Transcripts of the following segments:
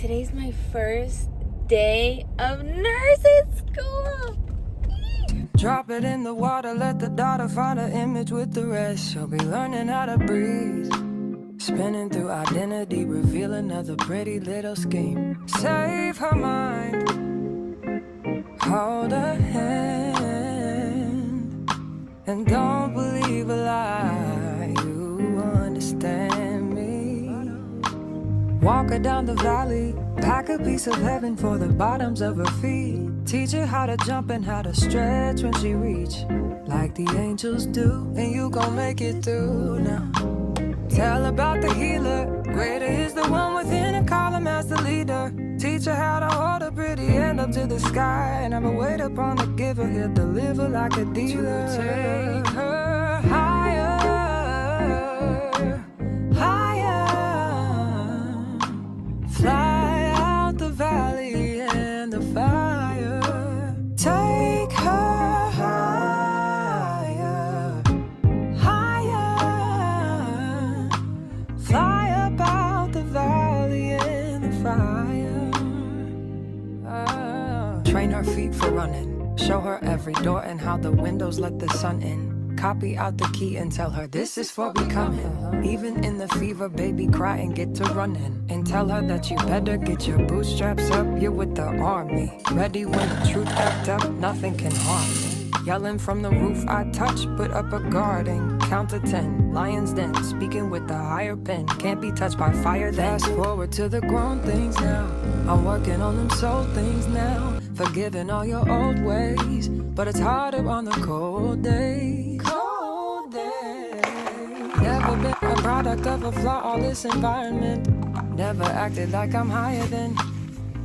Today's my first day of nursing school. Drop it in the water, let the daughter find her image with the rest. She'll be learning how to breathe, spinning through identity, reveal another pretty little scheme. Save her mind, hold her hand, and don't believe a lie. You understand me. Walk her down the valley, pack a piece of heaven for the bottoms of her feet. Teach her how to jump and how to stretch when she reach, like the angels do, and you gon' make it through now. Tell about the healer, greater is the one within, and call him as the leader. Teach her how to hold a pretty hand up to the sky, and never wait upon the giver, he'll deliver like a dealer. To take her higher, higher. Fly out the valley and the fire. Take her higher, higher. Fly up out the valley and the fire. Train her feet for running. Show her every door and how the windows let the sun in. Copy out the key and tell her this is for becoming. Even in the fever, baby, cry and get to running. And tell her that you better get your bootstraps up. You're with the army, ready when the truth backed up. Nothing can harm me. Yelling from the roof, I touch, put up a guard and count to 10. Lion's den, speaking with the higher pen. Can't be touched by fire. Fast forward to the grown things now. I'm working on them soul things now. Forgiving all your old ways, but it's harder on the cold days. Cold days. Never been a product of a flawless environment. Never acted like I'm higher than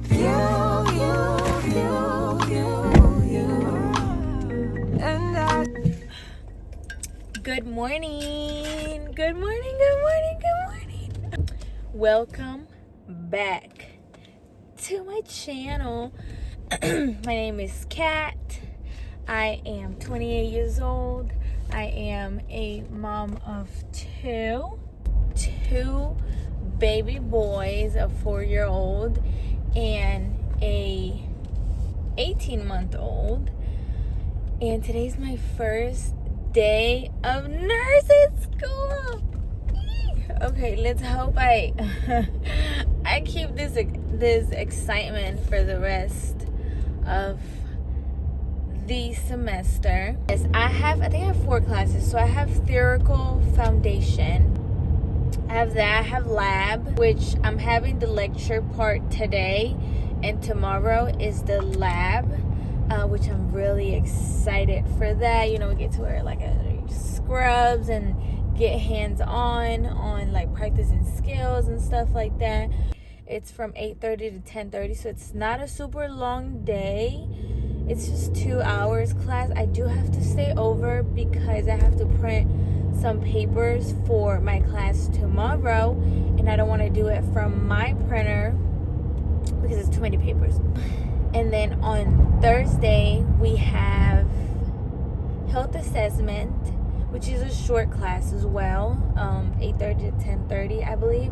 you. And I. Good morning. Good morning. Good morning. Good morning. Welcome back to my channel. My name is Kat. I am 28 years old. I am a mom of two baby boys, a 4-year-old and a 18-month-old. And today's my first day of nursing school. Okay, let's hope I keep this excitement for the rest of the semester. Yes, I think I have 4 classes. So I have theoretical foundation. I have that. I have lab, which I'm having the lecture part today, and tomorrow is the lab, which I'm really excited for that. You know, we get to wear like scrubs and get hands-on on like practicing skills and stuff like that. It's from 8:30 to 10:30, so it's not a super long day. It's just 2 hours class. I do have to stay over because I have to print some papers for my class tomorrow, and I don't want to do it from my printer because it's too many papers. And then on Thursday we have health assessment, which is a short class as well, 8:30 to 10:30, I believe.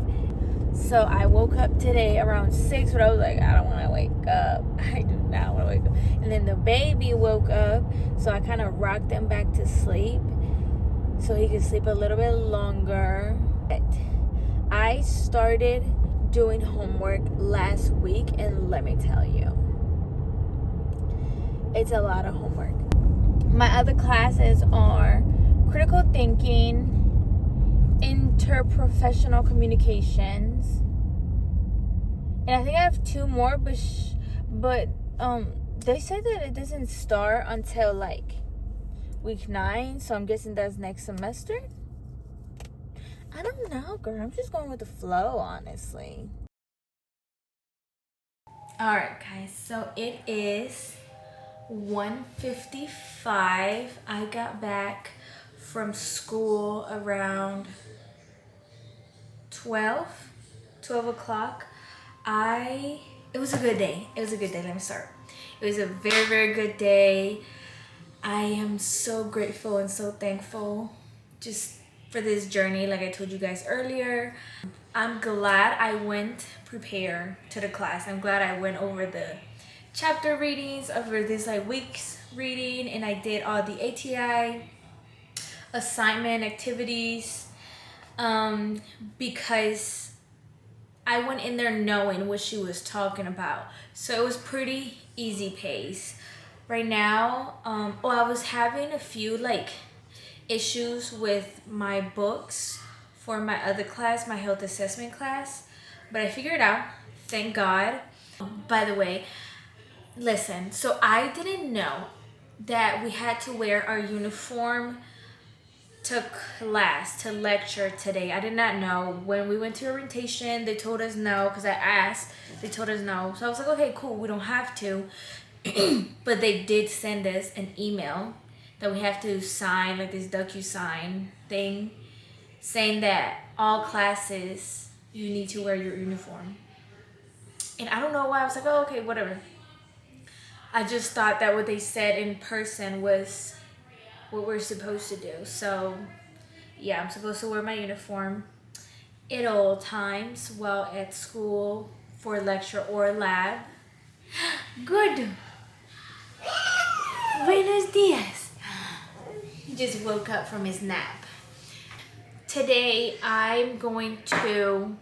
So I woke up today around 6, but I was like, I don't want to wake up. I do not want to wake up. And then the baby woke up, so I kind of rocked him back to sleep so he could sleep a little bit longer. I started doing homework last week, and let me tell you, it's a lot of homework. My other classes are critical thinking, interprofessional communications, and I think I have 2 more, but they said that it doesn't start until like week 9, so I'm guessing that's next semester. I don't know, girl. I'm just going with the flow, honestly. All right, guys. So it is 1:55. I got back from school around 12 o'clock. It was a good day. Let me start. It was a very, very good day. I am so grateful and so thankful just for this journey, like I told you guys earlier. I'm glad I went prepared to the class. I'm glad I went over the chapter readings over this like week's reading, and I did all the ATI assignment activities because I went in there knowing what she was talking about. So it was pretty easy pace. Right now, I was having a few like issues with my books for my other class, my health assessment class, but I figured it out, thank God. By the way, listen, so I didn't know that we had to wear our uniform to class, to lecture today. I did not know. When we went to orientation, they told us no, because I asked, they told us no. So I was like, okay, cool, we don't have to. But they did send us an email that we have to sign, like this DocuSign thing, saying that all classes you need to wear your uniform. And I don't know why. I was like, oh, okay, whatever. I just thought that what they said in person was what we're supposed to do. So yeah, I'm supposed to wear my uniform at all times while at school for lecture or lab. Good. Buenos dias. He just woke up from his nap. Today I'm going to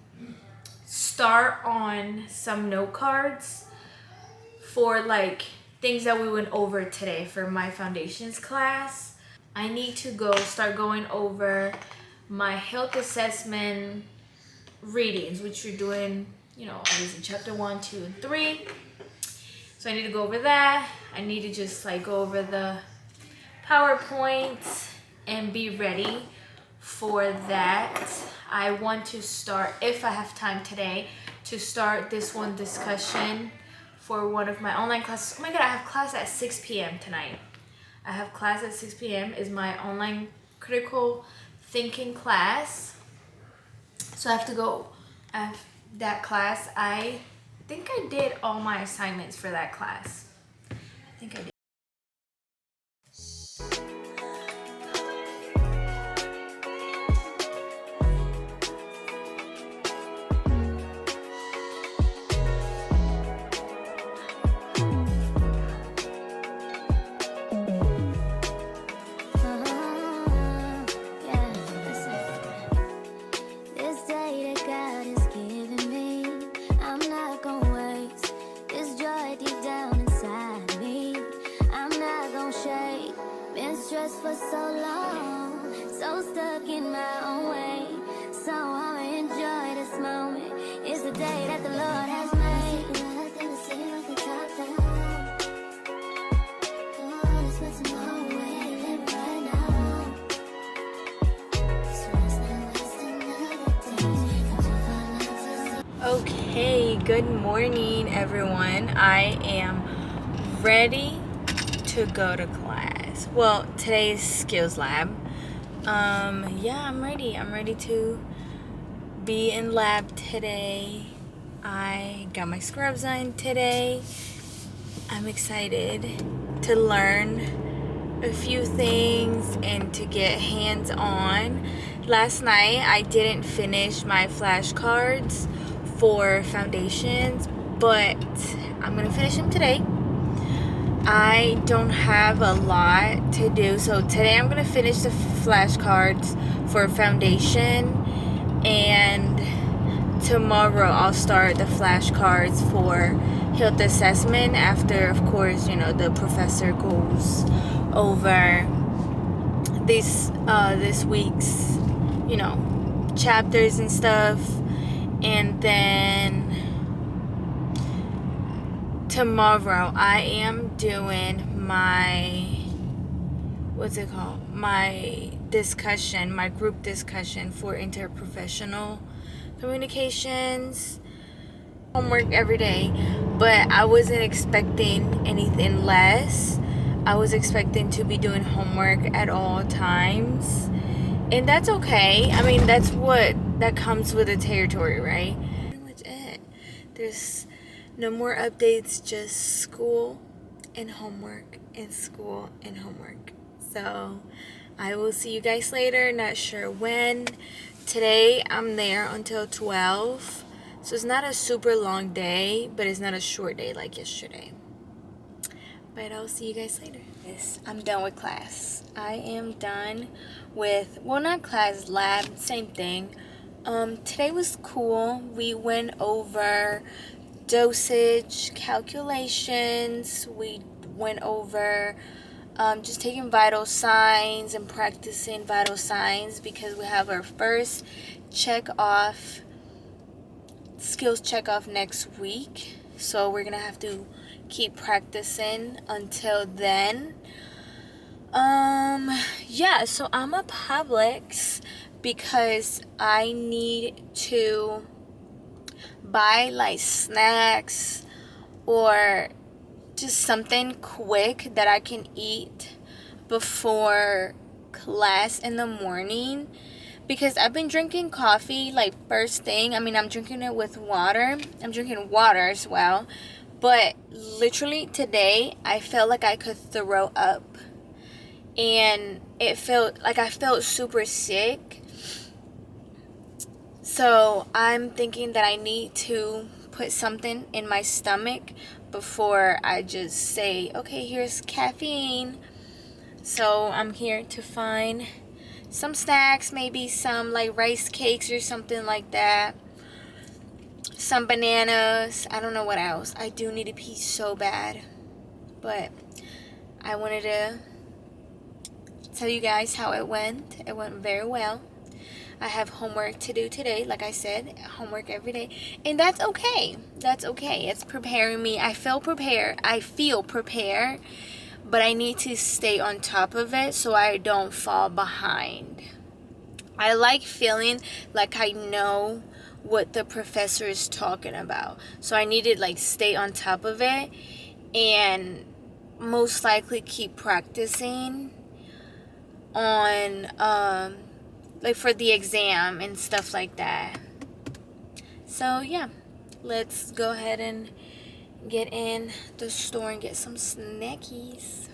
start on some note cards for like things that we went over today for my foundations class. I need to start going over my health assessment readings, which you're doing, obviously chapter 1, 2, and 3. So I need to go over that. I need to just like go over the PowerPoint and be ready for that. I want to start, if I have time today, to start this one discussion for one of my online classes. Oh my God, I have class at 6 p.m. tonight. I have class at 6 p.m. is my online critical thinking class. So I have to go. I have that class. I think I did all my assignments for that class. I think I did. For so long, so stuck in my own way. So I'ma enjoy this moment. It's the day that the Lord has made. Nothing to see, nothing top down. Oh, let's put some more away, live right now. So let's not waste another day. Okay, good morning, everyone. I am ready to go to class. Well, today's skills lab. Yeah, I'm ready. I'm ready to be in lab today. I got my scrubs on today. I'm excited to learn a few things and to get hands-on. Last night I didn't finish my flashcards for foundations, but I'm gonna finish them today. I don't have a lot to do, so today I'm gonna finish the flashcards for foundation, and tomorrow I'll start the flashcards for health assessment after, of course, the professor goes over this week's chapters and stuff. And then tomorrow I am doing my my discussion, my group discussion for interprofessional communications. Homework every day, but I wasn't expecting anything less. I was expecting to be doing homework at all times, and that's okay. I mean, that comes with the territory, right? Pretty much it. There's no more updates, just school and homework and school and homework. So I will see you guys later. Not sure when. Today I'm there until 12. So it's not a super long day, but it's not a short day like yesterday. But I'll see you guys later. Yes, I'm done with class. I am done with, well, not class, lab, same thing. Today was cool. We went over dosage calculations. We went over just taking vital signs and practicing vital signs because we have our first skills check off next week. So we're gonna have to keep practicing until then. Yeah, so I'm a Publix because I need to buy like snacks or just something quick that I can eat before class in the morning, because I've been drinking coffee like first thing. I mean, I'm drinking it with water. I'm drinking water as well. But literally today, I felt like I could throw up. And it felt like I felt super sick. So I'm thinking that I need to put something in my stomach before I just say, okay, here's caffeine. So I'm here to find some snacks, maybe some like rice cakes or something like that. Some bananas. I don't know what else. I do need to pee so bad. But I wanted to tell you guys how it went. It went very well. I have homework to do today, like I said, homework every day, and that's okay. That's okay. It's preparing me. I feel prepared, but I need to stay on top of it so I don't fall behind. I like feeling like I know what the professor is talking about, so I need to like stay on top of it and most likely keep practicing on like for the exam and stuff like that. So yeah, let's go ahead and get in the store and get some snackies.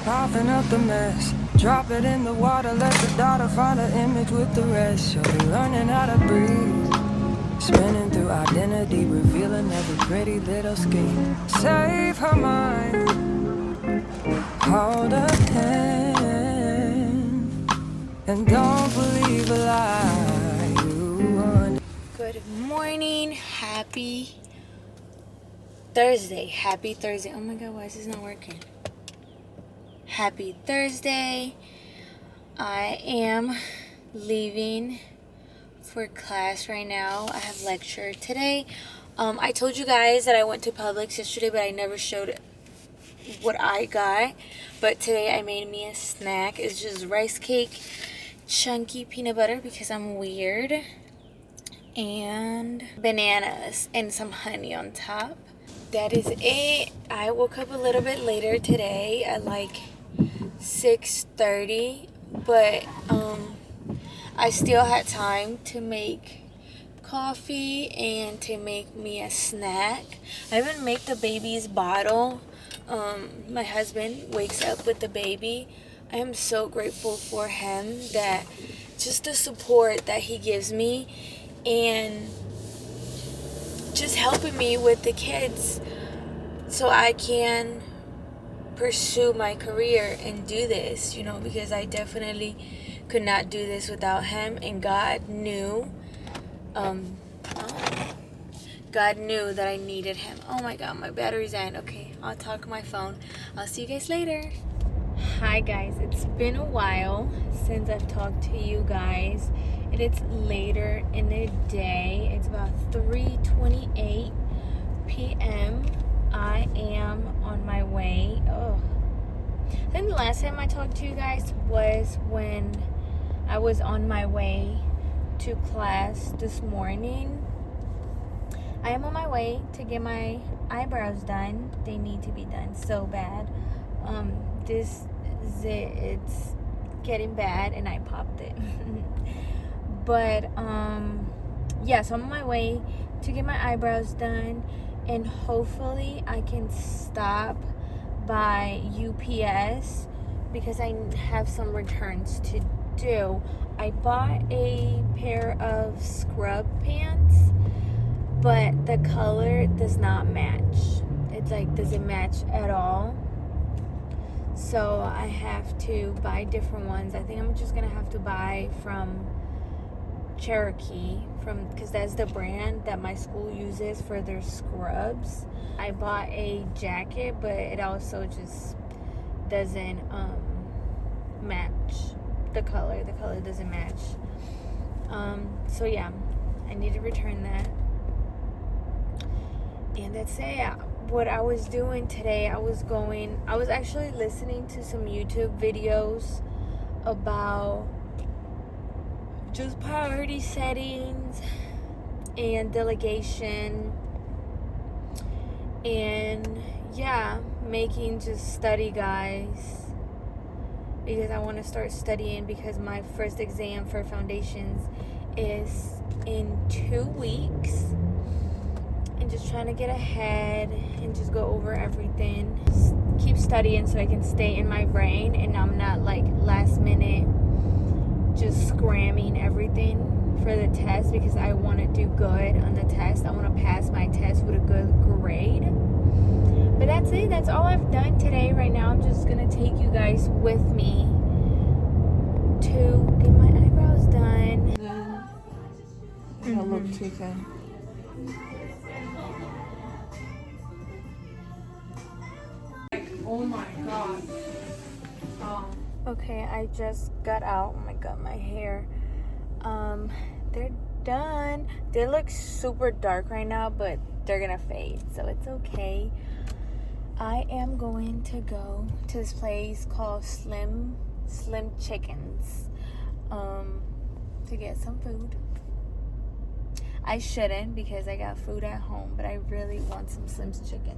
Coughing up the mess, drop it in the water, let the daughter find an image with the rest. She'll be learning how to breathe, spinning through identity, revealing every pretty little scheme. Save her mind, hold her hand, and don't believe a lie you want. Good morning, happy Thursday. Happy Thursday. Oh my god, why is this not working? Happy Thursday. I am leaving for class right now. I have lecture today. I told you guys that I went to Publix yesterday, but I never showed what I got. But today I made me a snack. It's just rice cake, chunky peanut butter because I'm weird, and bananas and some honey on top. That is it. I woke up a little bit later today at like 6:30, but I still had time to make coffee and to make me a snack. I even make the baby's bottle. My husband wakes up with the baby. I am so grateful for him, that just the support that he gives me and just helping me with the kids so I can pursue my career and do this, you know, because I definitely could not do this without him. And God knew that I needed him. Oh my god, my battery's dying. Okay, I'll talk on my phone. I'll see you guys later. Hi guys, it's been a while since I've talked to you guys, and it's later in the day. It's about 3:28 p.m. I am on my way. I think the last time I talked to you guys was when I was on my way to class this morning. I am on my way to get my eyebrows done. They need to be done so bad. It's getting bad and I popped it. But yeah, so I'm on my way to get my eyebrows done, and hopefully I can stop by UPS because I have some returns to do. I bought a pair of scrub pants, but the color does not match. It like doesn't match at all. So I have to buy different ones. I think I'm just gonna have to buy from Cherokee, because that's the brand that my school uses for their scrubs. I bought a jacket, but it also just doesn't match the color. The color doesn't match. So yeah, I need to return that. And that's it. What I was doing today, I was actually listening to some YouTube videos about just priority settings and delegation, and yeah, making just study guides, because I want to start studying, because my first exam for foundations is in 2 weeks, and just trying to get ahead and just go over everything, keep studying so I can stay in my brain and I'm not like last minute just scramming everything for the test, because I want to do good on the test. I want to pass my test with a good grade. But that's it. That's all I've done today. Right now I'm just gonna take you guys with me to get my eyebrows done. That look too thin. Oh my god. Okay, I just got out. Oh my god, my hair. They're done. They look super dark right now, but they're gonna fade, so it's okay. I am going to go to this place called Slim Chickens to get some food. I shouldn't, because I got food at home, but I really want some Slim's chicken,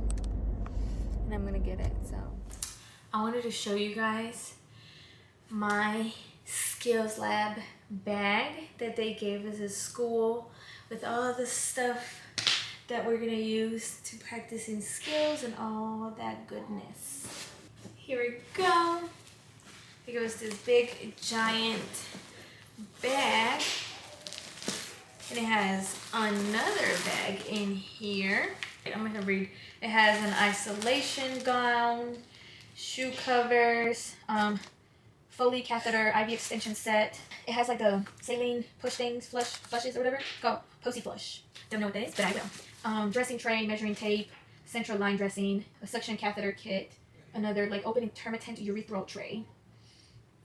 and I'm gonna get it. So I wanted to show you guys my skills lab bag that they gave us at school, with all the stuff that we're gonna use to practice in skills and all that goodness. Here we go. It goes this big giant bag, and it has another bag in here. I'm gonna read. It has an isolation gown, shoe covers, Foley catheter, IV extension set. It has like the saline push things, flushes or whatever. Go, Posey flush. Don't know what that is, but I will. Dressing tray, measuring tape, central line dressing, a suction catheter kit, another like open intermittent urethral tray,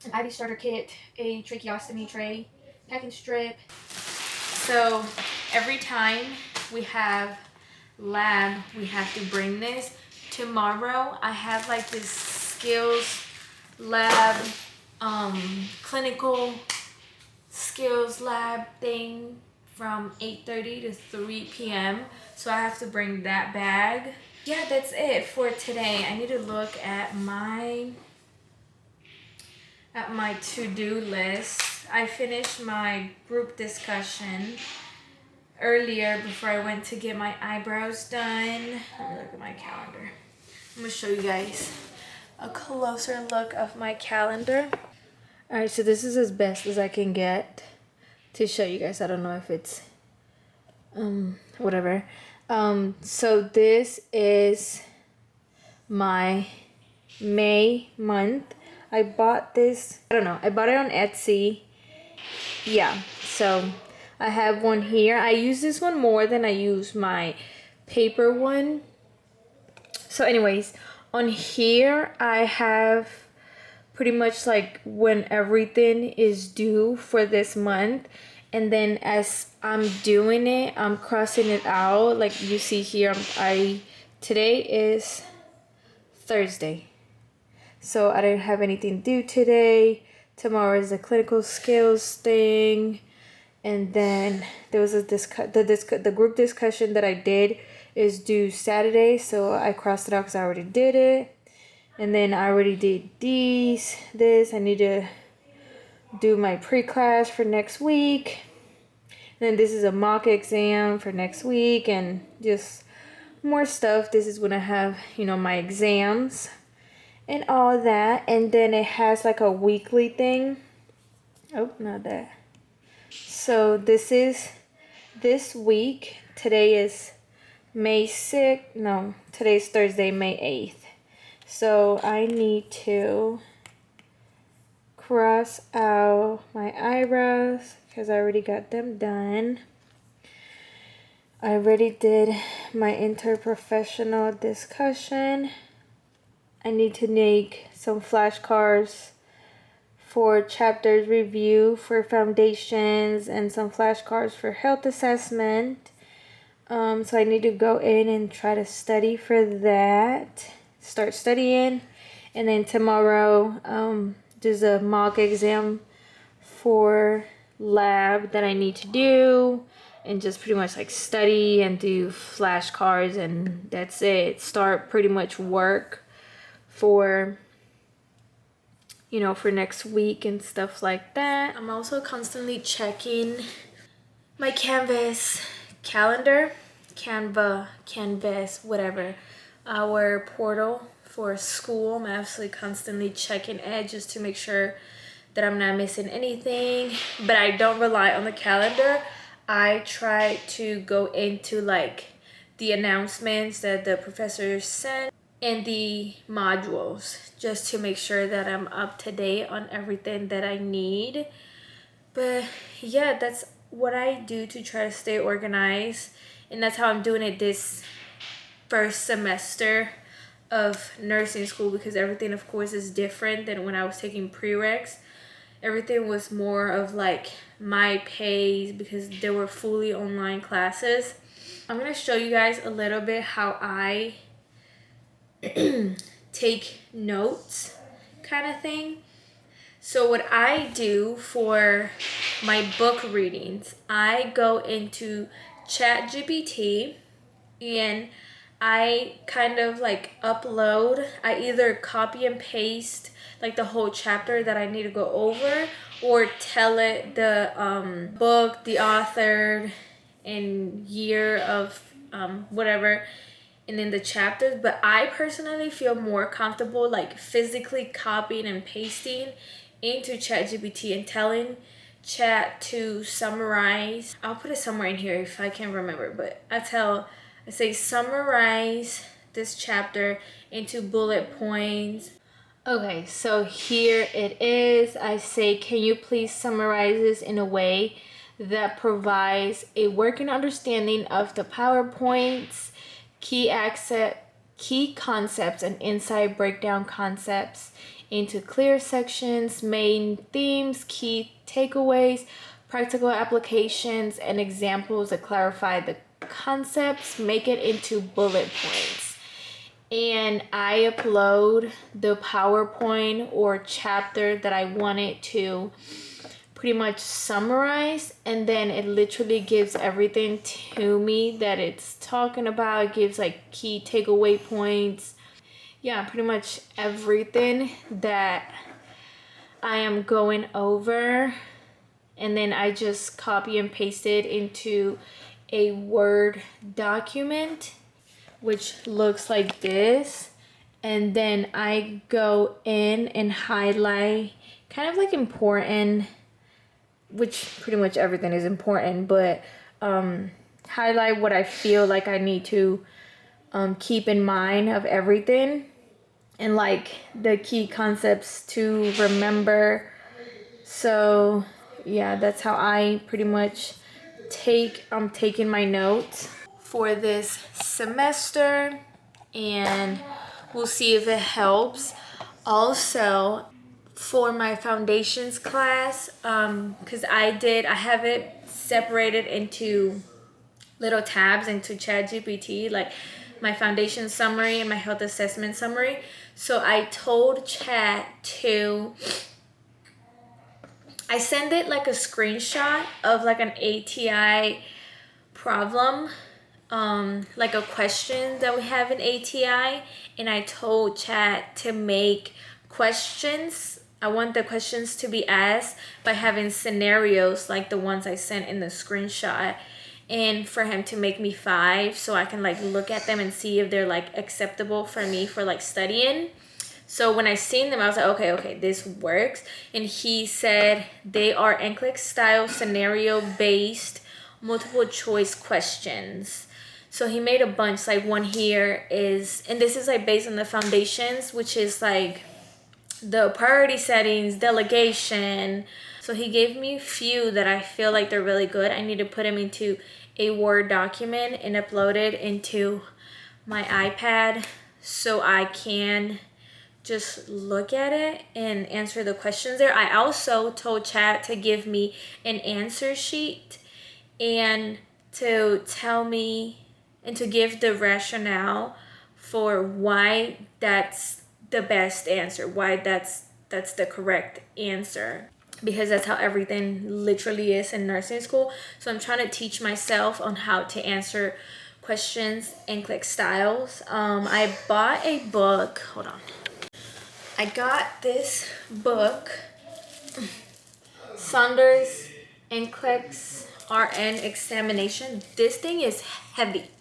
an IV starter kit, a tracheostomy tray, packing strip. So every time we have lab, we have to bring this. Tomorrow I have like this skills lab, clinical skills lab thing from 8:30 to 3 p.m. So I have to bring that bag. Yeah, that's it for today. I need to look at my to-do list. I finished my group discussion earlier before I went to get my eyebrows done. Let me look at my calendar. I'm gonna show you guys a closer look of my calendar. All right, so this is as best as I can get to show you guys. I don't know if it's whatever. So this is my May month. I bought this, I don't know, I bought it on Etsy. Yeah, so I have one here. I use this one more than I use my paper one. So anyways, on here I have pretty much like when everything is due for this month, and then as I'm doing it, I'm crossing it out. Like you see here, today is Thursday, so I didn't have anything due today. Tomorrow is the clinical skills thing, and then there was the group discussion that I did is due Saturday, so I crossed it out because I already did it. And then I already did this. I need to do my pre-class for next week. And then this is a mock exam for next week, and just more stuff. This is when I have, my exams. and all that. And then it has like a weekly thing. Oh, not that. So this is this week. Today is May 6th. No, today's Thursday, May 8th. So I need to cross out my eyebrows because I already got them done. I already did my interprofessional discussion. I need to make some flashcards for chapters review for foundations and some flashcards for health assessment. So I need to go in and try to study for that. Start studying. And then tomorrow, there's a mock exam for lab that I need to do. And just pretty much like study and do flashcards, and that's it. Start pretty much work for, you know, for next week and stuff like that. I'm also constantly checking my Canvas calendar, Canvas, whatever, our portal for school. I'm absolutely constantly checking it just to make sure that I'm not missing anything. But I don't rely on the calendar. I try to go into like the announcements that the professors send and the modules just to make sure that I'm up to date on everything that I need. But yeah, that's what I do to try to stay organized, and that's how I'm doing it this first semester of nursing school, because everything of course is different than when I was taking prereqs. Everything was more of like my pace because there were fully online classes. I'm gonna show you guys a little bit how I take notes kind of thing. So what I do for my book readings, I go into ChatGPT and I kind of like upload. I either copy and paste like the whole chapter that I need to go over, or tell it the book, the author, and year of whatever, and then the chapters. But I personally feel more comfortable like physically copying and pasting into ChatGPT and telling Chat to summarize. I'll put it somewhere in here if I can remember, but I say summarize this chapter into bullet points. Okay, so here it is. I say, can you please summarize this in a way that provides a working understanding of the PowerPoints, key concepts, and inside breakdown concepts into clear sections, main themes, key takeaways, practical applications, and examples that clarify the concepts. Make it into bullet points. And I upload the PowerPoint or chapter that I want it to pretty much summarize, and then it literally gives everything to me that it's talking about. It gives like key takeaway points. Yeah, pretty much everything that I am going over, and then I just copy and paste it into a Word document, which looks like this. And then I go in and highlight kind of like important, which pretty much everything is important, but highlight what I feel like I need to keep in mind of everything, and like the key concepts to remember. So yeah, that's how I pretty much taking my notes for this semester, and we'll see if it helps. Also, for my foundations class, because I have it separated into little tabs into ChatGPT, like my foundation summary and my health assessment summary. So I told Chat to, I send it like a screenshot of like an ATI problem, like a question that we have in ATI, and I told Chat to make questions. I want the questions to be asked by having scenarios like the ones I sent in the screenshot, and for him to make me 5 so I can like look at them and see if they're like acceptable for me for like studying. So when I seen them, I was like, okay, this works. And he said they are NCLEX style scenario based multiple choice questions. So he made a bunch. Like one here is, and this is like based on the foundations, which is like the priority settings, delegation. So he gave me a few that I feel like they're really good. I need to put them into a Word document and upload it into my iPad so I can just look at it and answer the questions there. I also told chat to give me an answer sheet and to tell me and to give the rationale for why that's the best answer, why that's the correct answer, because that's how everything literally is in nursing school. So I'm trying to teach myself on how to answer questions and click styles. I bought a book. Hold on. I got this book, Saunders NCLEX RN examination. This thing is heavy,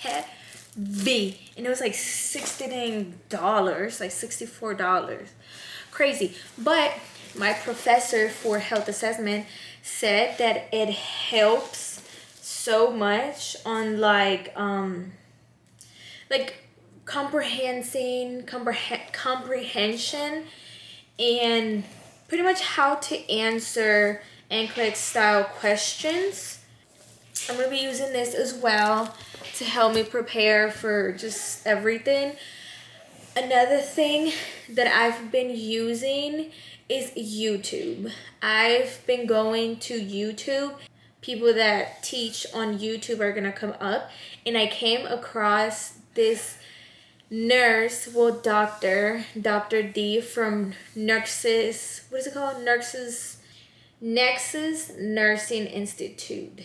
and it was like $60, like $64, crazy. But my professor for health assessment said that it helps so much on like comprehension and pretty much how to answer NCLEX style questions. I'm gonna be using this as well to help me prepare for just everything. Another thing that I've been using is YouTube. I've been going to YouTube. People that teach on YouTube are gonna come up, and I came across this nurse, well, Dr. D from Nexus, what is it called? Nexus Nursing Institute.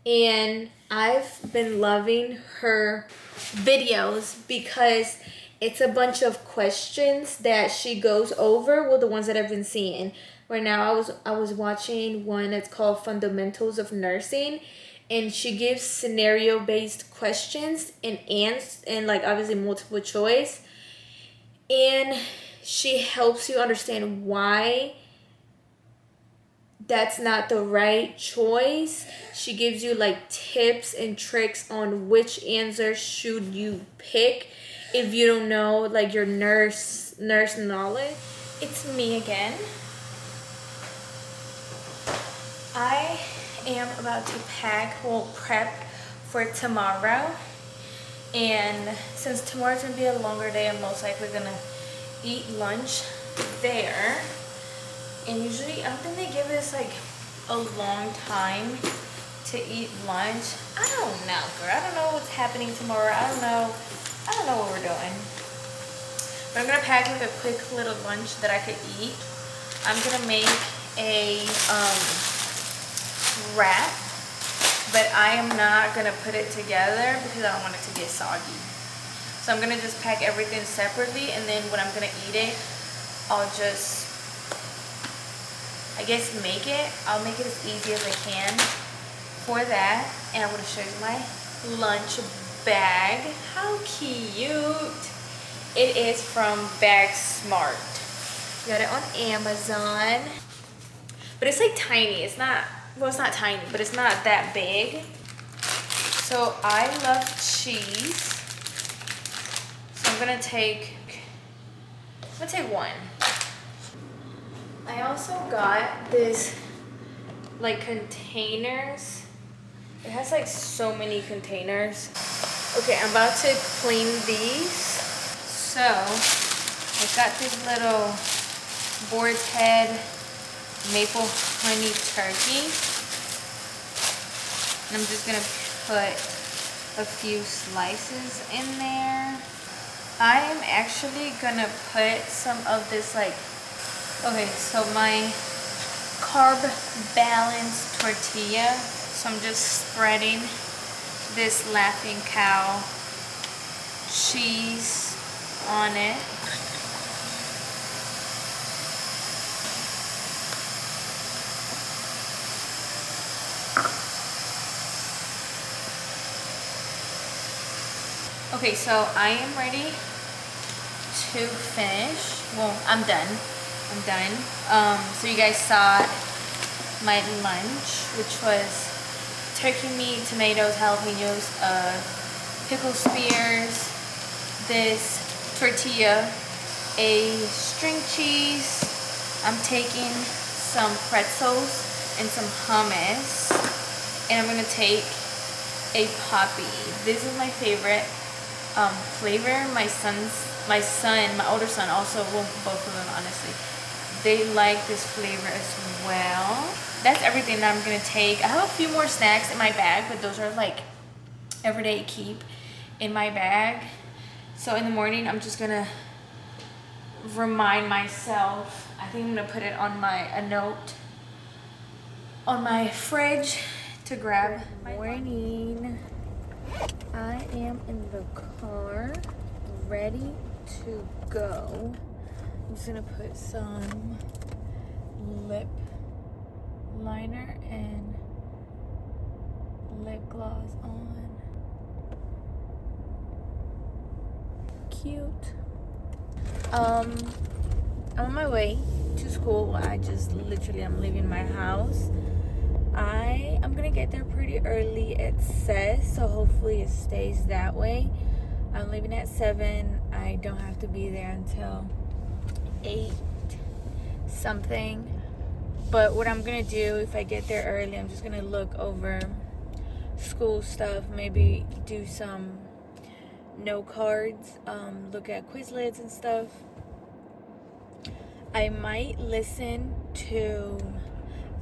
And I've been loving her videos because it's a bunch of questions that she goes over. Well, the ones that I've been seeing. Right now I was watching one that's called Fundamentals of Nursing, and she gives scenario based questions and like obviously multiple choice, and she helps you understand why that's not the right choice. She gives you like tips and tricks on which answer should you pick if you don't know like your nurse knowledge. It's me again. I am about to prep for tomorrow, and since tomorrow's gonna be a longer day, I'm most likely gonna eat lunch there. And usually I don't think they give us like a long time to eat lunch. I don't know, girl. I don't know what's happening tomorrow. I don't know what we're doing. But I'm gonna pack like a quick little lunch that I could eat. I'm gonna make a wrap, but I am not gonna put it together because I don't want it to get soggy. So I'm gonna just pack everything separately, and then when I'm gonna eat it, I'll just, I guess, I'll make it as easy as I can for that. And I'm gonna show you my lunch bag. How cute. It is from Bag Smart. Got it on Amazon. But it's like tiny. It's not, well, it's not tiny, but it's not that big. So I love cheese. So I'm gonna take one. I also got this like containers. It has like so many containers. Okay, I'm about to clean these. So I got this little Boar's Head maple honey turkey. And I'm just gonna put a few slices in there. I am actually gonna put some of this like, okay, so my carb balanced tortilla. So I'm just spreading this Laughing Cow cheese on it. Okay, so I am ready to finish. Well, I'm done. So you guys saw my lunch, which was turkey meat, tomatoes, jalapenos, pickle spears, this tortilla, a string cheese. I'm taking some pretzels and some hummus, and I'm gonna take a poppy. This is my favorite flavor. My older son also, well, both of them honestly, they like this flavor as well. That's everything that I'm gonna take. I have a few more snacks in my bag, but those are like everyday keep in my bag. So in the morning, I'm just gonna remind myself. I think I'm gonna put it on a note on my fridge to grab. Good morning. I am in the car, ready to go. I'm just gonna put some lip liner and lip gloss on. Cute. I'm on my way to school. I'm leaving my house. I'm gonna get there pretty early, it says, so hopefully it stays that way. I'm leaving at 7. I don't have to be there until 8 something. But what I'm gonna do, if I get there early, I'm just gonna look over school stuff, maybe do some note cards, look at Quizlets and stuff. I might listen to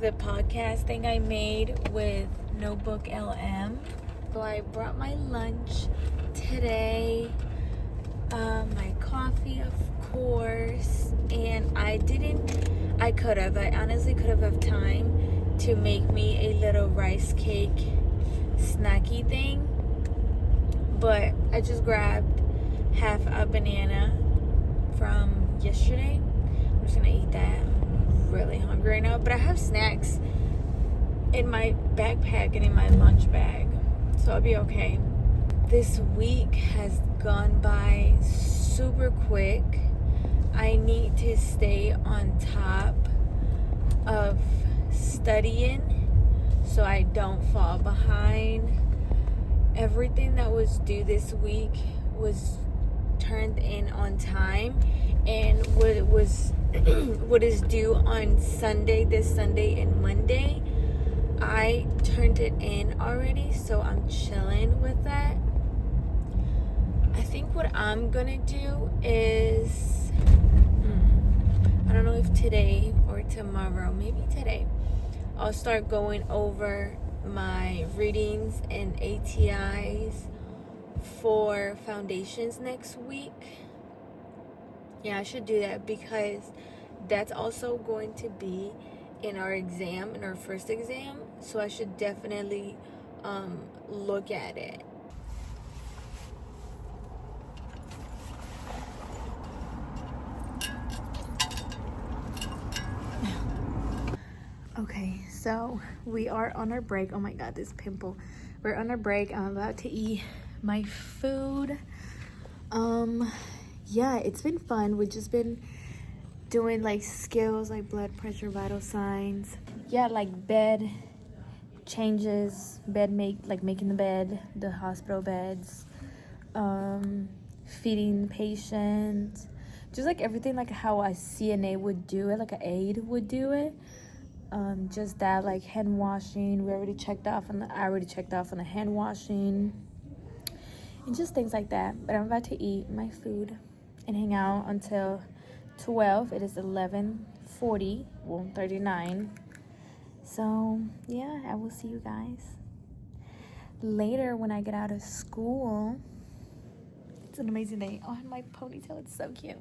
the podcast thing I made with Notebook LM. So I brought my lunch today, my coffee of course, and I honestly could have time to make me a little rice cake snacky thing, but I just grabbed half a banana from yesterday. I'm just gonna eat that. I'm really hungry right now, but I have snacks in my backpack and in my lunch bag, so I'll be okay. This week has gone by super quick. I need to stay on top of studying so I don't fall behind. Everything that was due this week was turned in on time, and what is due on this Sunday and Monday, I turned it in already, so I'm chilling with that. I think what I'm gonna do is, I don't know if today or tomorrow, maybe today, I'll start going over my readings and ATIs for foundations next week. Yeah, I should do that because that's also going to be in our first exam, so I should definitely look at it. Okay, so we are on our break. Oh my god, this pimple. We're on our break. I'm about to eat my food. Yeah, it's been fun. We've just been doing like skills like blood pressure, vital signs. Yeah, like bed changes, making the bed, the hospital beds, feeding the patient, just like everything like how a CNA would do it, like an aide would do it. Just that, like hand washing. I already checked off on the hand washing and just things like that. But I'm about to eat my food and hang out until 12. It is 11:40, 39. So yeah, I will see you guys later when I get out of school. It's an amazing day. Oh, and my ponytail, it's so cute.